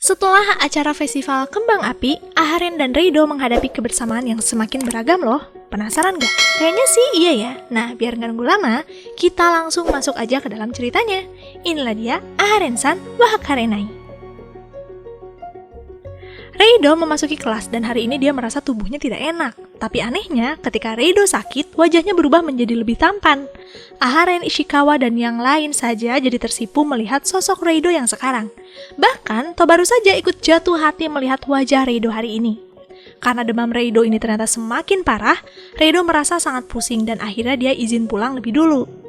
Setelah acara festival kembang api, Aharen dan Reido menghadapi kebersamaan yang semakin beragam loh. Penasaran gak? Kayaknya sih iya ya. Nah, biar gak nunggu lama, kita langsung masuk aja ke dalam ceritanya. Inilah dia Aharen-san wa Hakarenai. Reido memasuki kelas dan hari ini dia merasa tubuhnya tidak enak. Tapi anehnya, ketika Reido sakit, wajahnya berubah menjadi lebih tampan. Aharen, Ishikawa, dan yang lain saja jadi tersipu melihat sosok Reido yang sekarang. Bahkan, Tobaru saja ikut jatuh hati melihat wajah Reido hari ini. Karena demam Reido ini ternyata semakin parah, Reido merasa sangat pusing dan akhirnya dia izin pulang lebih dulu.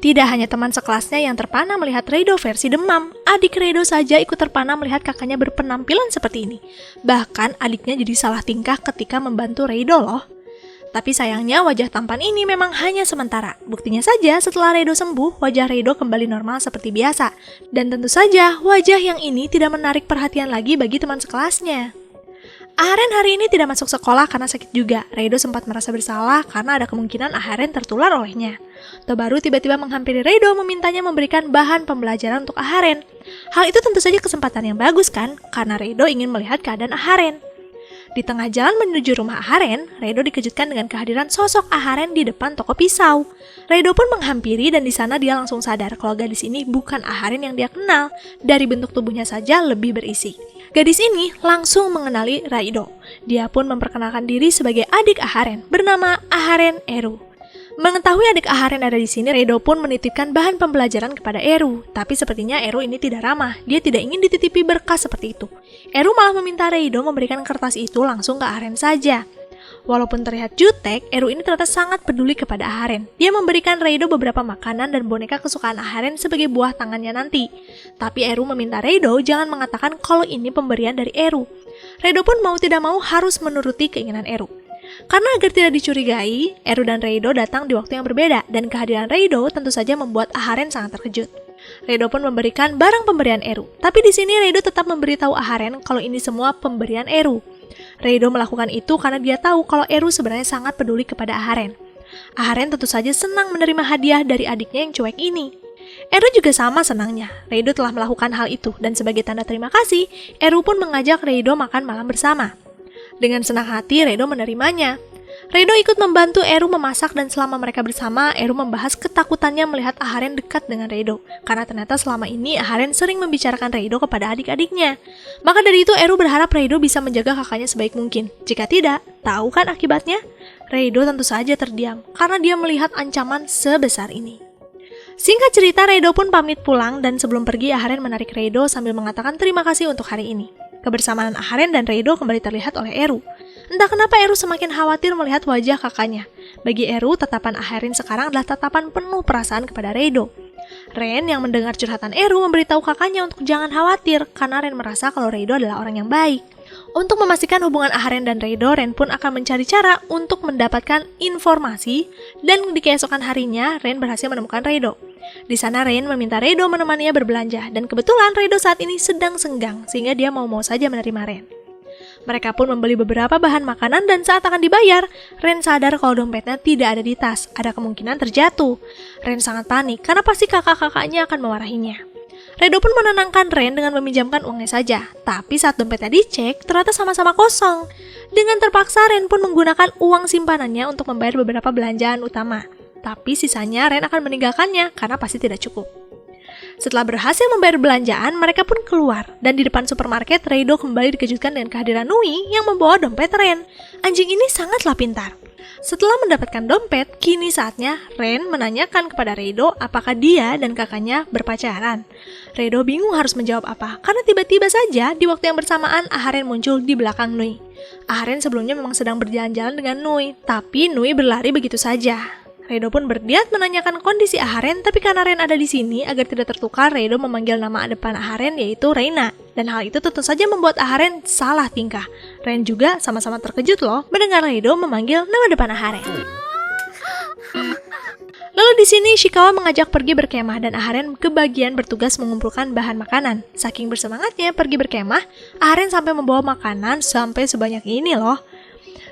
Tidak hanya teman sekelasnya yang terpana melihat Reido versi demam, adik Reido saja ikut terpana melihat kakaknya berpenampilan seperti ini. Bahkan adiknya jadi salah tingkah ketika membantu Reido loh. Tapi sayangnya wajah tampan ini memang hanya sementara. Buktinya saja setelah Reido sembuh, wajah Reido kembali normal seperti biasa. Dan tentu saja wajah yang ini tidak menarik perhatian lagi bagi teman sekelasnya. Aharen hari ini tidak masuk sekolah karena sakit juga. Reido sempat merasa bersalah karena ada kemungkinan Aharen tertular olehnya. Tobaru tiba-tiba menghampiri Reido memintanya memberikan bahan pembelajaran untuk Aharen. Hal itu tentu saja kesempatan yang bagus kan, karena Reido ingin melihat keadaan Aharen. Di tengah jalan menuju rumah Aharen, Reido dikejutkan dengan kehadiran sosok Aharen di depan toko pisau. Reido pun menghampiri dan di sana dia langsung sadar kalau gadis ini bukan Aharen yang dia kenal. Dari bentuk tubuhnya saja lebih berisi. Gadis ini langsung mengenali Reido. Dia pun memperkenalkan diri sebagai adik Aharen bernama Aharen Eru. Mengetahui adik Aharen ada di sini, Reido pun menitipkan bahan pembelajaran kepada Eru. Tapi sepertinya Eru ini tidak ramah. Dia tidak ingin dititipi berkas seperti itu. Eru malah meminta Reido memberikan kertas itu langsung ke Aharen saja. Walaupun terlihat jutek, Eru ini ternyata sangat peduli kepada Aharen. Dia memberikan Reido beberapa makanan dan boneka kesukaan Aharen sebagai buah tangannya nanti. Tapi Eru meminta Reido jangan mengatakan kalau ini pemberian dari Eru. Reido pun mau tidak mau harus menuruti keinginan Eru. Karena agar tidak dicurigai, Eru dan Reido datang di waktu yang berbeda dan kehadiran Reido tentu saja membuat Aharen sangat terkejut. Reido pun memberikan barang pemberian Eru. Tapi di sini Reido tetap memberitahu Aharen kalau ini semua pemberian Eru. Reido melakukan itu karena dia tahu kalau Eru sebenarnya sangat peduli kepada Aharen. Aharen tentu saja senang menerima hadiah dari adiknya yang cuek ini. Eru juga sama senangnya. Reido telah melakukan hal itu dan sebagai tanda terima kasih, Eru pun mengajak Reido makan malam bersama. Dengan senang hati, Reido menerimanya. Reido ikut membantu Eru memasak dan selama mereka bersama, Eru membahas ketakutannya melihat Aharen dekat dengan Reido. Karena ternyata selama ini Aharen sering membicarakan Reido kepada adik-adiknya. Maka dari itu Eru berharap Reido bisa menjaga kakaknya sebaik mungkin. Jika tidak, tahu kan akibatnya? Reido tentu saja terdiam karena dia melihat ancaman sebesar ini. Singkat cerita, Reido pun pamit pulang dan sebelum pergi Aharen menarik Reido sambil mengatakan terima kasih untuk hari ini. Kebersamaan Aharen dan Reido kembali terlihat oleh Eru. Entah kenapa Eru semakin khawatir melihat wajah kakaknya. Bagi Eru, tatapan Aharen sekarang adalah tatapan penuh perasaan kepada Reido. Ren yang mendengar curhatan Eru memberitahu kakaknya untuk jangan khawatir karena Ren merasa kalau Reido adalah orang yang baik. Untuk memastikan hubungan Aharen dan Reido, Ren pun akan mencari cara untuk mendapatkan informasi dan di keesokan harinya Ren berhasil menemukan Reido. Di sana Ren meminta Reido menemaninya berbelanja dan kebetulan Reido saat ini sedang senggang sehingga dia mau-mau saja menerima Ren. Mereka pun membeli beberapa bahan makanan dan saat akan dibayar, Ren sadar kalau dompetnya tidak ada di tas, ada kemungkinan terjatuh. Ren sangat panik karena pasti kakak-kakaknya akan memarahinya. Reido pun menenangkan Ren dengan meminjamkan uangnya saja, tapi saat dompetnya dicek, ternyata sama-sama kosong. Dengan terpaksa Ren pun menggunakan uang simpanannya untuk membayar beberapa belanjaan utama. Tapi sisanya Ren akan meninggalkannya karena pasti tidak cukup. Setelah berhasil membayar belanjaan, mereka pun keluar. Dan di depan supermarket, Reido kembali dikejutkan dengan kehadiran Nui yang membawa dompet Ren. Anjing ini sangatlah pintar. Setelah mendapatkan dompet, kini saatnya Ren menanyakan kepada Reido apakah dia dan kakaknya berpacaran. Reido bingung harus menjawab apa, karena tiba-tiba saja di waktu yang bersamaan Aharen muncul di belakang Nui. Aharen sebelumnya memang sedang berjalan-jalan dengan Nui, tapi Nui berlari begitu saja. Reido pun berniat menanyakan kondisi Aharen, tapi karena Ren ada di sini, agar tidak tertukar, Reido memanggil nama depan Aharen yaitu Reina. Dan hal itu tentu saja membuat Aharen salah tingkah. Ren juga sama-sama terkejut loh mendengar Reido memanggil nama depan Aharen. Lalu di sini Ishikawa mengajak pergi berkemah dan Aharen kebagian bertugas mengumpulkan bahan makanan. Saking bersemangatnya pergi berkemah, Aharen sampai membawa makanan sampai sebanyak ini loh.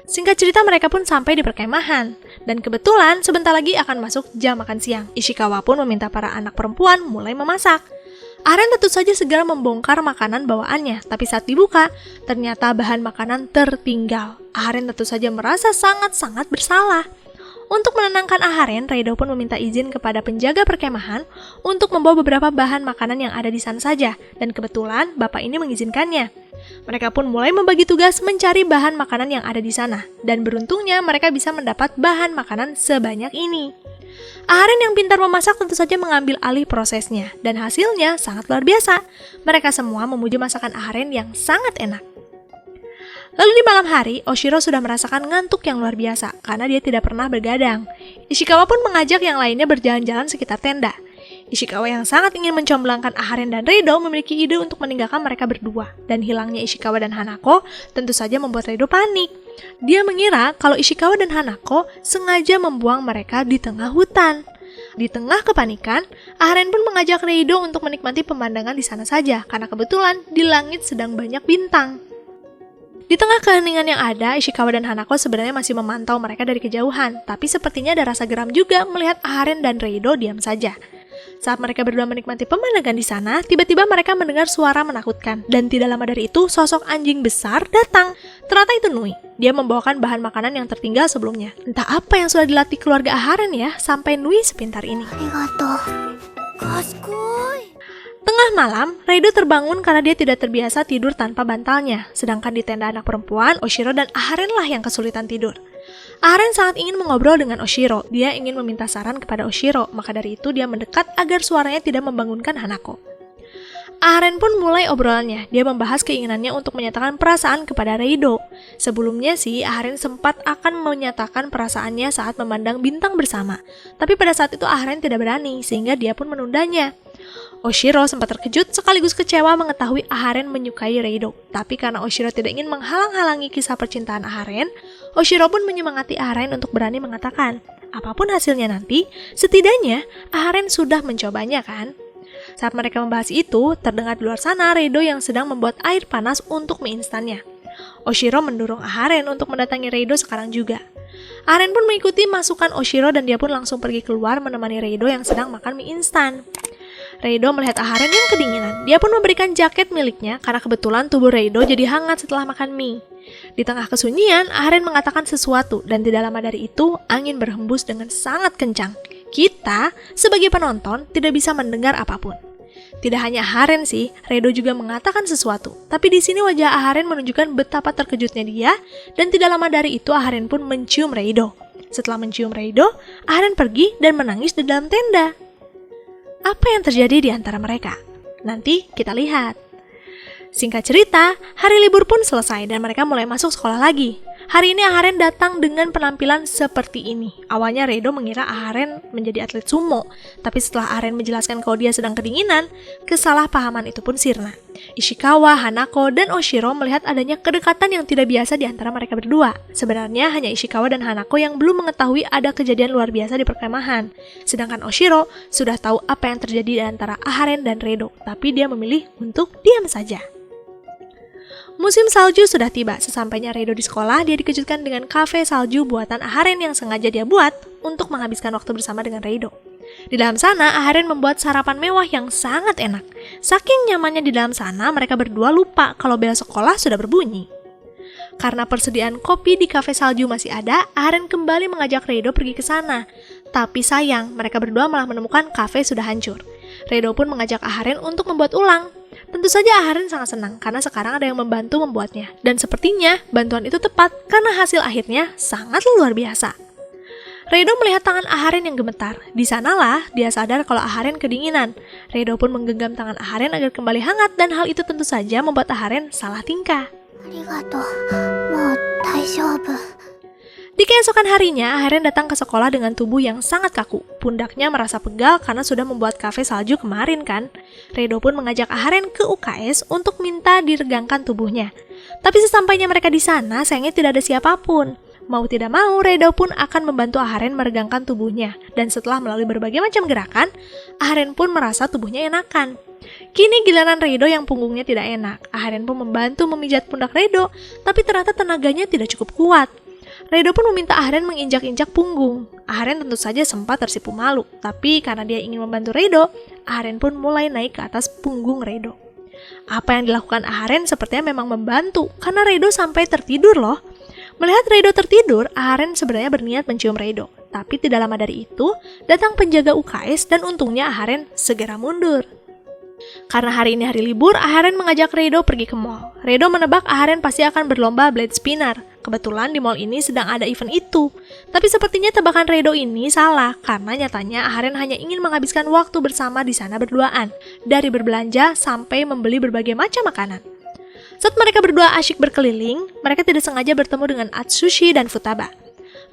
Singkat cerita mereka pun sampai di perkemahan. Dan kebetulan sebentar lagi akan masuk jam makan siang. Ishikawa pun meminta para anak perempuan mulai memasak. Aren tentu saja segera membongkar makanan bawaannya, tapi saat dibuka, ternyata bahan makanan tertinggal. Aren tentu saja merasa sangat-sangat bersalah. Untuk menenangkan Aharen, Reido pun meminta izin kepada penjaga perkemahan untuk membawa beberapa bahan makanan yang ada di sana saja, dan kebetulan bapak ini mengizinkannya. Mereka pun mulai membagi tugas mencari bahan makanan yang ada di sana, dan beruntungnya mereka bisa mendapat bahan makanan sebanyak ini. Aharen yang pintar memasak tentu saja mengambil alih prosesnya, dan hasilnya sangat luar biasa. Mereka semua memuji masakan Aharen yang sangat enak. Lalu di malam hari, Oshiro sudah merasakan ngantuk yang luar biasa karena dia tidak pernah bergadang. Ishikawa pun mengajak yang lainnya berjalan-jalan sekitar tenda. Ishikawa yang sangat ingin mencomblangkan Aharen dan Reido memiliki ide untuk meninggalkan mereka berdua. Dan hilangnya Ishikawa dan Hanako tentu saja membuat Reido panik. Dia mengira kalau Ishikawa dan Hanako sengaja membuang mereka di tengah hutan. Di tengah kepanikan, Aharen pun mengajak Reido untuk menikmati pemandangan di sana saja karena kebetulan di langit sedang banyak bintang. Di tengah keheningan yang ada, Ishikawa dan Hanako sebenarnya masih memantau mereka dari kejauhan, tapi sepertinya ada rasa geram juga melihat Aharen dan Reido diam saja. Saat mereka berdua menikmati pemandangan di sana, tiba-tiba mereka mendengar suara menakutkan, dan tidak lama dari itu sosok anjing besar datang. Ternyata itu Nui. Dia membawakan bahan makanan yang tertinggal sebelumnya. Entah apa yang sudah dilatih keluarga Aharen ya, sampai Nui sepintar ini. Tengah malam, Reido terbangun karena dia tidak terbiasa tidur tanpa bantalnya. Sedangkan di tenda anak perempuan, Oshiro dan Aharen lah yang kesulitan tidur. Aharen sangat ingin mengobrol dengan Oshiro. Dia ingin meminta saran kepada Oshiro, maka dari itu dia mendekat agar suaranya tidak membangunkan Hanako. Aharen pun mulai obrolannya. Dia membahas keinginannya untuk menyatakan perasaan kepada Reido. Sebelumnya sih, Aharen sempat akan menyatakan perasaannya saat memandang bintang bersama. Tapi pada saat itu Aharen tidak berani, sehingga dia pun menundanya. Oshiro sempat terkejut sekaligus kecewa mengetahui Aharen menyukai Reido. Tapi karena Oshiro tidak ingin menghalang-halangi kisah percintaan Aharen, Oshiro pun menyemangati Aharen untuk berani mengatakan, apapun hasilnya nanti, setidaknya Aharen sudah mencobanya kan? Saat mereka membahas itu, terdengar di luar sana Reido yang sedang membuat air panas untuk mie instannya. Oshiro mendorong Aharen untuk mendatangi Reido sekarang juga. Aharen pun mengikuti masukan Oshiro dan dia pun langsung pergi keluar menemani Reido yang sedang makan mie instan. Reido melihat Aharen yang kedinginan. Dia pun memberikan jaket miliknya karena kebetulan tubuh Reido jadi hangat setelah makan mie. Di tengah kesunyian, Aharen mengatakan sesuatu dan tidak lama dari itu angin berhembus dengan sangat kencang. Kita sebagai penonton tidak bisa mendengar apapun. Tidak hanya Aharen sih, Reido juga mengatakan sesuatu. Tapi di sini wajah Aharen menunjukkan betapa terkejutnya dia dan tidak lama dari itu Aharen pun mencium Reido. Setelah mencium Reido, Aharen pergi dan menangis di dalam tenda. Apa yang terjadi di antara mereka? Nanti kita lihat. Singkat cerita, hari libur pun selesai dan mereka mulai masuk sekolah lagi. Hari ini Aharen datang dengan penampilan seperti ini. Awalnya Reido mengira Aharen menjadi atlet sumo, tapi setelah Aharen menjelaskan kalau dia sedang kedinginan, kesalahpahaman itu pun sirna. Ishikawa, Hanako, dan Oshiro melihat adanya kedekatan yang tidak biasa di antara mereka berdua. Sebenarnya hanya Ishikawa dan Hanako yang belum mengetahui ada kejadian luar biasa di perkemahan. Sedangkan Oshiro sudah tahu apa yang terjadi di antara Aharen dan Reido, tapi dia memilih untuk diam saja. Musim salju sudah tiba. Sesampainya Reido di sekolah, dia dikejutkan dengan kafe salju buatan Aharen yang sengaja dia buat untuk menghabiskan waktu bersama dengan Reido. Di dalam sana, Aharen membuat sarapan mewah yang sangat enak. Saking nyamannya di dalam sana, mereka berdua lupa kalau bel sekolah sudah berbunyi. Karena persediaan kopi di kafe salju masih ada, Aharen kembali mengajak Reido pergi ke sana. Tapi sayang, mereka berdua malah menemukan kafe sudah hancur. Reido pun mengajak Aharen untuk membuat ulang. Tentu saja Aharen sangat senang karena sekarang ada yang membantu membuatnya. Dan sepertinya bantuan itu tepat karena hasil akhirnya sangat luar biasa. Reido melihat tangan Aharen yang gemetar. Di sanalah dia sadar kalau Aharen kedinginan. Reido pun menggenggam tangan Aharen agar kembali hangat dan hal itu tentu saja membuat Aharen salah tingkah. Di keesokan harinya, Aharen datang ke sekolah dengan tubuh yang sangat kaku. Pundaknya merasa pegal karena sudah membuat kafe salju kemarin kan. Reido pun mengajak Aharen ke UKS untuk minta diregangkan tubuhnya. Tapi sesampainya mereka di sana, sayangnya tidak ada siapapun. Mau tidak mau, Reido pun akan membantu Aharen meregangkan tubuhnya. Dan setelah melalui berbagai macam gerakan, Aharen pun merasa tubuhnya enakan. Kini giliran Reido yang punggungnya tidak enak. Aharen pun membantu memijat pundak Reido, tapi ternyata tenaganya tidak cukup kuat. Reido pun meminta Ahren menginjak-injak punggung. Ahren tentu saja sempat tersipu malu, tapi karena dia ingin membantu Reido, Ahren pun mulai naik ke atas punggung Reido. Apa yang dilakukan Ahren sepertinya memang membantu, karena Reido sampai tertidur loh. Melihat Reido tertidur, Ahren sebenarnya berniat mencium Reido. Tapi tidak lama dari itu, datang penjaga UKS dan untungnya Ahren segera mundur. Karena hari ini hari libur, Ahren mengajak Reido pergi ke mall. Reido menebak Ahren pasti akan berlomba blade spinner. Kebetulan di mall ini sedang ada event itu. Tapi sepertinya tebakan Reido ini salah, karena nyatanya Ahren hanya ingin menghabiskan waktu bersama di sana berduaan. Dari berbelanja sampai membeli berbagai macam makanan. Saat mereka berdua asyik berkeliling, mereka tidak sengaja bertemu dengan Atsushi dan Futaba.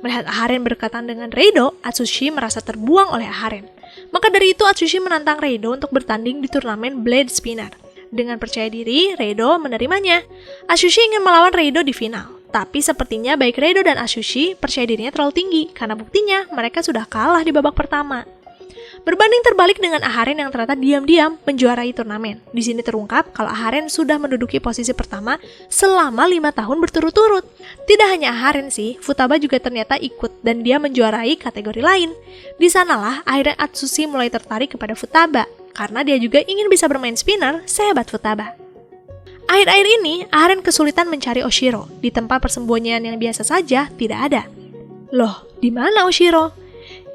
Melihat Ahren berdekatan dengan Reido, Atsushi merasa terbuang oleh Ahren. Maka dari itu Atsushi menantang Reido untuk bertanding di turnamen blade spinner. Dengan percaya diri, Reido menerimanya. Atsushi ingin melawan Reido di final. Tapi sepertinya baik Reido dan Atsushi percaya dirinya terlalu tinggi, karena buktinya mereka sudah kalah di babak pertama. Berbanding terbalik dengan Ahren yang ternyata diam-diam menjuarai turnamen. Di sini terungkap kalau Ahren sudah menduduki posisi pertama selama 5 tahun berturut-turut. Tidak hanya Ahren sih, Futaba juga ternyata ikut dan dia menjuarai kategori lain. Di sanalah akhirnya Atsushi mulai tertarik kepada Futaba, karena dia juga ingin bisa bermain spinner sehebat Futaba. Akhir-akhir ini, Ahren kesulitan mencari Oshiro. Di tempat persembunyian yang biasa saja, tidak ada. Loh, di mana Oshiro?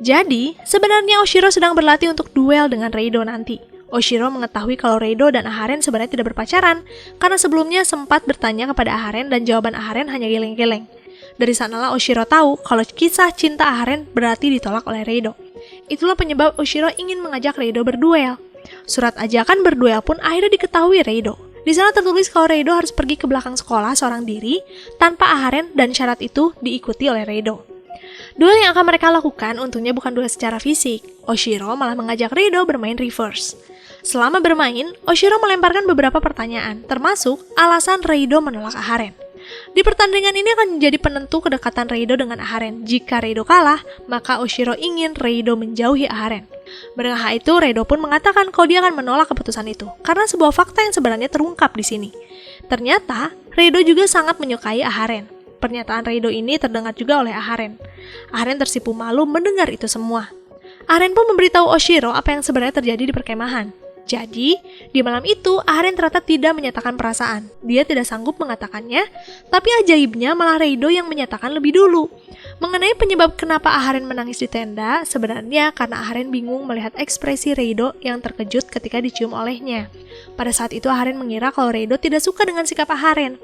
Jadi, sebenarnya Oshiro sedang berlatih untuk duel dengan Reido nanti. Oshiro mengetahui kalau Reido dan Ahren sebenarnya tidak berpacaran, karena sebelumnya sempat bertanya kepada Ahren dan jawaban Ahren hanya geleng-geleng. Dari sanalah Oshiro tahu kalau kisah cinta Ahren berarti ditolak oleh Reido. Itulah penyebab Oshiro ingin mengajak Reido berduel. Surat ajakan berduel pun akhirnya diketahui Reido. Di sana tertulis kalau Reido harus pergi ke belakang sekolah seorang diri tanpa Ahren dan syarat itu diikuti oleh Reido. Duel yang akan mereka lakukan untungnya bukan duel secara fisik. Oshiro malah mengajak Reido bermain reverse. Selama bermain, Oshiro melemparkan beberapa pertanyaan, termasuk alasan Reido menolak Ahren. Di pertandingan ini akan menjadi penentu kedekatan Reido dengan Ahren. Jika Reido kalah, maka Oshiro ingin Reido menjauhi Ahren. Mendengar hal itu, Reido pun mengatakan kalau dia akan menolak keputusan itu, karena sebuah fakta yang sebenarnya terungkap di sini. Ternyata, Reido juga sangat menyukai Ahren. Pernyataan Reido ini terdengar juga oleh Ahren. Ahren tersipu malu mendengar itu semua. Ahren pun memberitahu Oshiro apa yang sebenarnya terjadi di perkemahan. Jadi, di malam itu, Ahren ternyata tidak menyatakan perasaan. Dia tidak sanggup mengatakannya, tapi ajaibnya malah Reido yang menyatakan lebih dulu. Mengenai penyebab kenapa Ahren menangis di tenda, sebenarnya karena Ahren bingung melihat ekspresi Reido yang terkejut ketika dicium olehnya. Pada saat itu Ahren mengira kalau Reido tidak suka dengan sikap Ahren.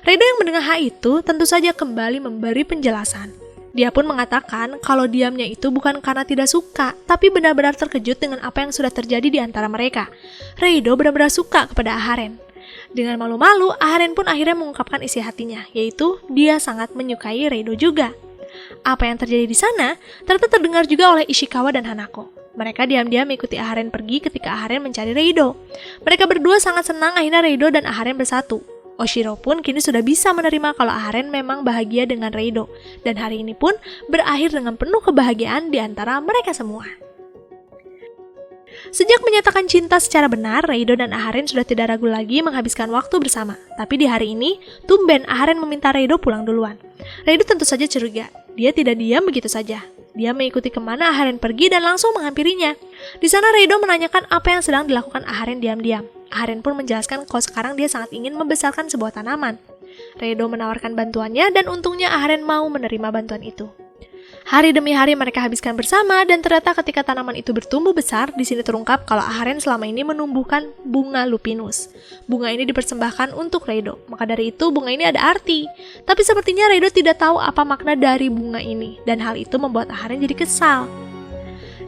Reido yang mendengar hal itu tentu saja kembali memberi penjelasan. Dia pun mengatakan kalau diamnya itu bukan karena tidak suka, tapi benar-benar terkejut dengan apa yang sudah terjadi di antara mereka. Reido benar-benar suka kepada Ahren. Dengan malu-malu, Ahren pun akhirnya mengungkapkan isi hatinya, yaitu dia sangat menyukai Reido juga. Apa yang terjadi di sana ternyata terdengar juga oleh Ishikawa dan Hanako. Mereka diam-diam mengikuti Ahren pergi ketika Ahren mencari Reido. Mereka berdua sangat senang akhirnya Reido dan Ahren bersatu. Oshiro pun kini sudah bisa menerima kalau Ahren memang bahagia dengan Reido, dan hari ini pun berakhir dengan penuh kebahagiaan di antara mereka semua. Sejak menyatakan cinta secara benar, Reido dan Ahren sudah tidak ragu lagi menghabiskan waktu bersama. Tapi di hari ini, tumben Ahren meminta Reido pulang duluan. Reido tentu saja curiga, dia tidak diam begitu saja. Dia mengikuti kemana Ahren pergi dan langsung menghampirinya. Di sana Reido menanyakan apa yang sedang dilakukan Ahren diam-diam. Ahren pun menjelaskan kalau sekarang dia sangat ingin membesarkan sebuah tanaman. Reido menawarkan bantuannya dan untungnya Ahren mau menerima bantuan itu. Hari demi hari mereka habiskan bersama dan ternyata ketika tanaman itu bertumbuh besar, di sini terungkap kalau Ahren selama ini menumbuhkan bunga lupinus. Bunga ini dipersembahkan untuk Reido, maka dari itu bunga ini ada arti. Tapi sepertinya Reido tidak tahu apa makna dari bunga ini dan hal itu membuat Ahren jadi kesal.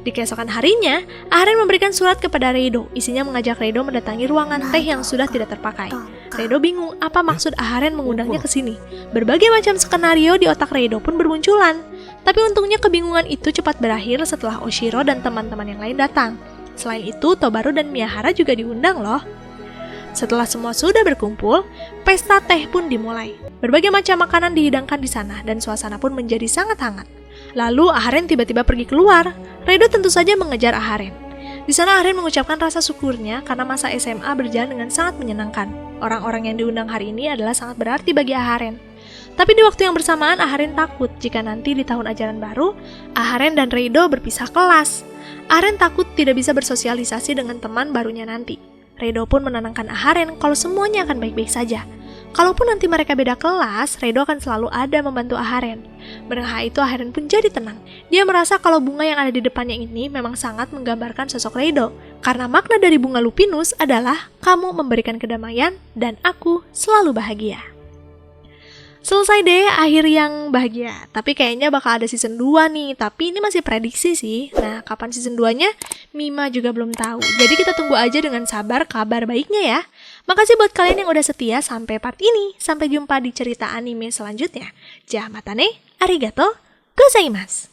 Di keesokan harinya, Ahren memberikan surat kepada Reido. Isinya mengajak Reido mendatangi ruangan teh yang sudah tidak terpakai. Reido bingung apa maksud Ahren mengundangnya ke sini. Berbagai macam skenario di otak Reido pun bermunculan. Tapi untungnya kebingungan itu cepat berakhir setelah Oshiro dan teman-teman yang lain datang. Selain itu, Tobaru dan Miyahara juga diundang loh. Setelah semua sudah berkumpul, pesta teh pun dimulai. Berbagai macam makanan dihidangkan di sana dan suasana pun menjadi sangat hangat. Lalu Ahren tiba-tiba pergi keluar. Reido tentu saja mengejar Ahren. Di sana Ahren mengucapkan rasa syukurnya karena masa SMA berjalan dengan sangat menyenangkan. Orang-orang yang diundang hari ini adalah sangat berarti bagi Ahren. Tapi di waktu yang bersamaan, Aharen takut jika nanti di tahun ajaran baru, Aharen dan Reido berpisah kelas. Aharen takut tidak bisa bersosialisasi dengan teman barunya nanti. Reido pun menenangkan Aharen kalau semuanya akan baik-baik saja. Kalaupun nanti mereka beda kelas, Reido akan selalu ada membantu Aharen. Mendengar itu, Aharen pun jadi tenang. Dia merasa kalau bunga yang ada di depannya ini memang sangat menggambarkan sosok Reido. Karena makna dari bunga lupinus adalah kamu memberikan kedamaian dan aku selalu bahagia. Selesai deh akhir yang bahagia. Tapi kayaknya bakal ada season 2 nih. Tapi ini masih prediksi sih. Nah, kapan season 2-nya? Mima juga belum tahu. Jadi kita tunggu aja dengan sabar kabar baiknya ya. Makasih buat kalian yang udah setia sampai part ini. Sampai jumpa di cerita anime selanjutnya. Jamatane, arigato, gozaimasu.